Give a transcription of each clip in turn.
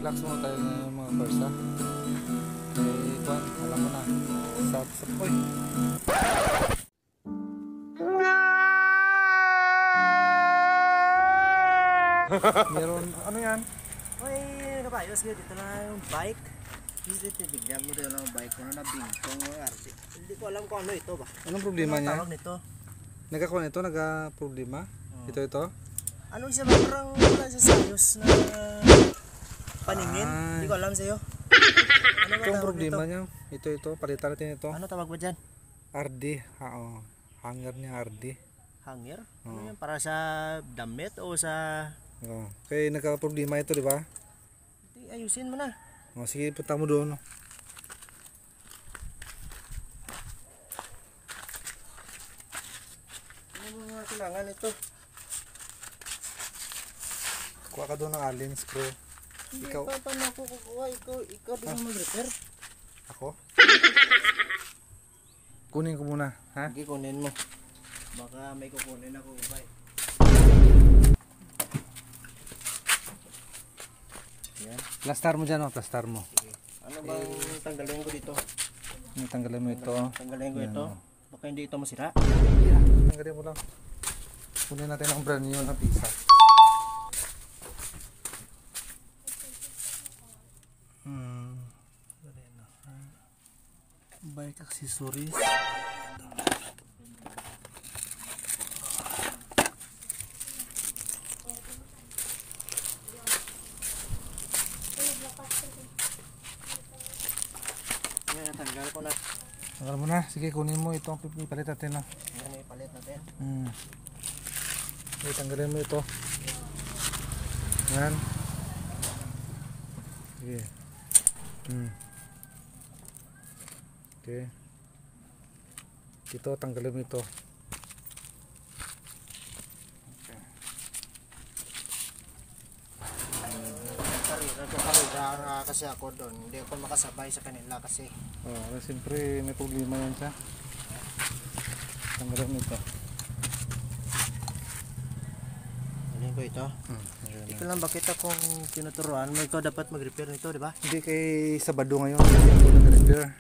Relax muna tayo ng mga persa. Eh, Juan, alam mo na. Sa poy. Meron, ano yan? Uy, kabayos nga dito na yung bike. Dito titignan mo dito lang yung bike ko na nabingkong yung RC. Hindi ko alam kung ano ito ba. Anong problema Ano niya? tawag nito? Nagkakuha nito, nagka-problema? Ito? Ano siya ba? Parang wala siya sa ayos na paningin. Hindi ko alam sa'yo. Ano ba Itong tawag problema nito? niya. Ito, palitan natin ito. Ano tawag ba dyan? RD. Oo. Hanger niya RD. Hanger? Ano yan? Para sa damit o sa... Oo. Kaya nagka-problema ito, di ba? Di, ayusin mo na. O, sige, punta mo doon. Ano mo mga kailangan ito? Kuha ka doon ng allen screw. Hindi Ikaw. pa, paano ako kukuha? Ikaw din ang mag-repair. Ako? Kunin ko muna, ha? Sige, kunin mo. Baka may kukunin ako. Bye. Yan. Plastar mo dyan, plastar mo. Sige. Ano bang tanggalin ko dito? Tanggalin mo ito. Tanggalin ko ito. Baka hindi ito masira. Yeah, tanggalin mo lang. Kunin natin ang brand new na pisa. Bike accessories. Yan, tanggal ko na. Tanggal mo na. Sige, kunin mo ito. Ipalit natin. No? Yan, ipalit natin. Okay, tanggalin mo ito. Yan. Sige. Okay. Ito, tanggalin mo ito. Karira kasi ako doon. Hindi ako makasabay sa kanila kasi. Oh, siyempre may problema yan siya. Tanggalin mo ito. Alin ko ito? Ito lang bakit akong tinuturuan mo. Ikaw dapat mag-repair nito, di ba? Hindi kay Sabado ngayon. Ikaw mag-repair.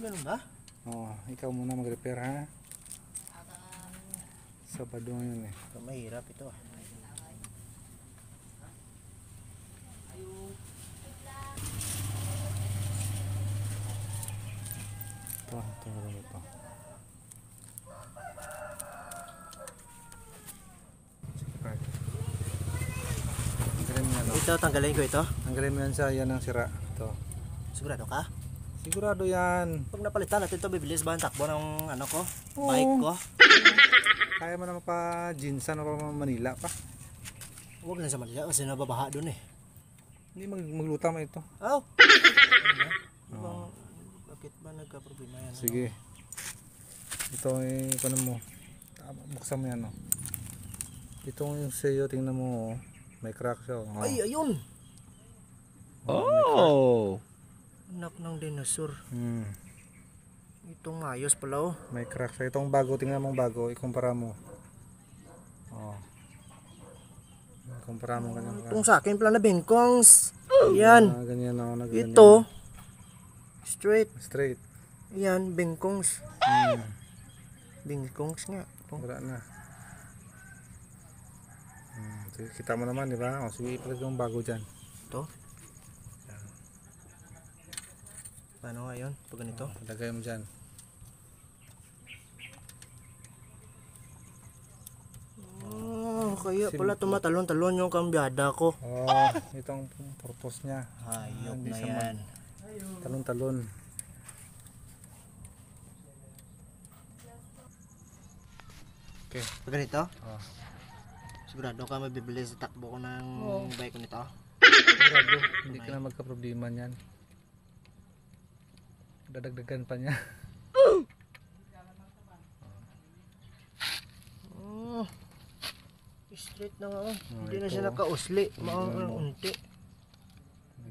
Ganun ba? Oh, ikaw muna mag-repair, ha? Sabado ngayon eh. So, mahirap ito ah. Ito, tanggalin mo ito. Tanggalin mo yan. Oh. Ito, tanggalin ko ito. Tanggalin mo yan sa yan ang sira. Ito. Sigurado ka? Sigurado yan. Pag napalitan natin ito, bibilis ba ang takbo ng ano ko? Oo. Bike ko? Kaya mo naman pa Jinsan o pa Manila pa. Huwag na sa Manila kasi nababaha doon eh. Hindi magluta mo ito. Oh! Bakit ba nagka-problema yan? Sige. Ito ay ano mo. Buksan mo yan. Oh. Ito yung sayo, tingnan mo. Oh. May crack siya. Oh. Ay, ayun! Oh! Anak ng dinosaur. Hmm. Itong ayos pala oh. May crack siya. Itong bago, tingnan mong bago. Ikumpara mo. Oh. Ikumpara mo ganyan. Itong sa akin pala na bengkongs. Yan. Ganyan ako na ganyan. Ito. Straight. Straight. Yan, bengkongs. Bengkongs nga. Ito. Wala na. Sige, kita mo naman, di ba? O, sige, ipalag yung bago dyan. Ito. Paano nga yun? Pag ganito? Lagay mo dyan. Kaya pala tumatalon-talon yung kambyada ko. Oh, itong purpose niya. Hayop Hindi na siya yan. Talon-talon. Okay. Pag ganito? Oh. Sigurado ka mabibili sa takbo ko ng bike ko nito? Sigurado, hindi ka na magka-problema niyan. Dadagdagan pa niya. Straight na nga oh. Hindi na siya nakausli. Maunti.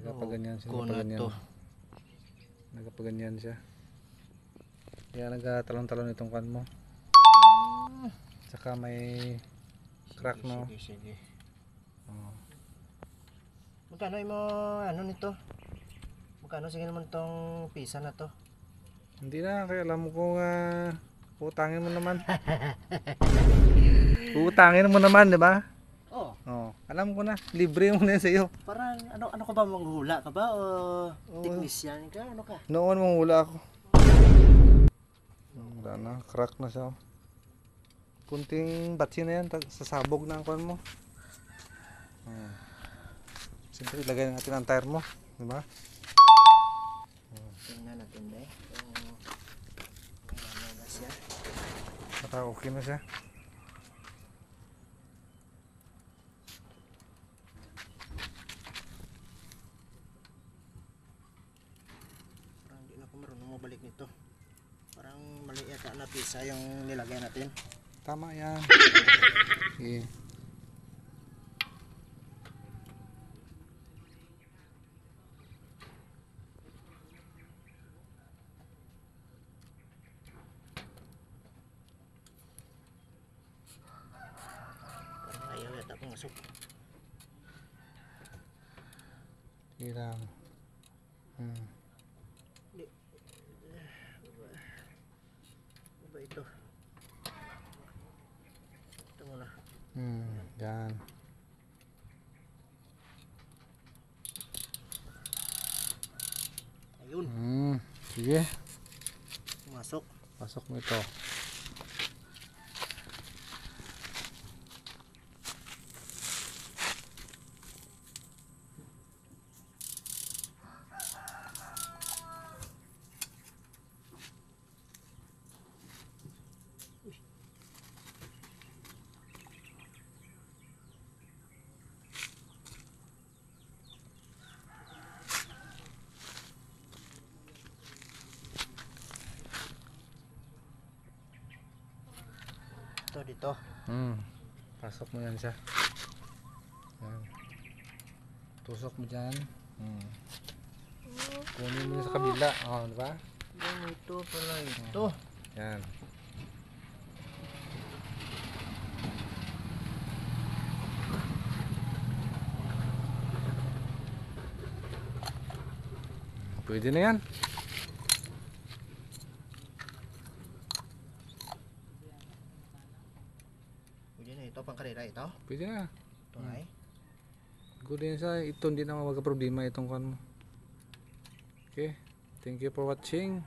Nagpaganyan siya. Kuna to. Nagpaganyan siya. Kaya nagtalon-talon itong kan mo. Saka may crack, no? Sige. Magkano mo ano nito? Magkano sige naman tong pisa na to? Hindi na, kaya alam mo kung utangin mo naman. Utangin mo naman, di ba? Oh, Oh, alam ko na, libre mo na yan sa'yo. parang ano ka ba, manghula ka ba o technician ka? Ano ka? Noon mong hula ako. Wala na, crack na siya. Kunting batsi na yan, sasabog na ang kuwan mo. Siyempre, ilagay natin ang tire mo, di ba? Tingnan natin eh. Ano ba siya? Para okay na siya. Parang hindi na ako marunong mabalik nito. Parang mali yata na pisa yung nilagay natin. Tama yan. Sige. Parang ayaw yata pumasok. Sige lang. Ano ba ito? Ito muna. Yan. Ayun, Sige. pumasok. Pasok mo ito. Ito dito. Pasok mo yan siya. Yan. Tusok mo dyan. Kunin mo yun sa kabila. Oh, di ba? Ganito pala ito. Yan. Pwede na yan. Pwede na ito, pang karera ito. Pwede na. Ito ay. Good din sa ito, hindi na magka-problema itong kan mo. Okay. Thank you for watching.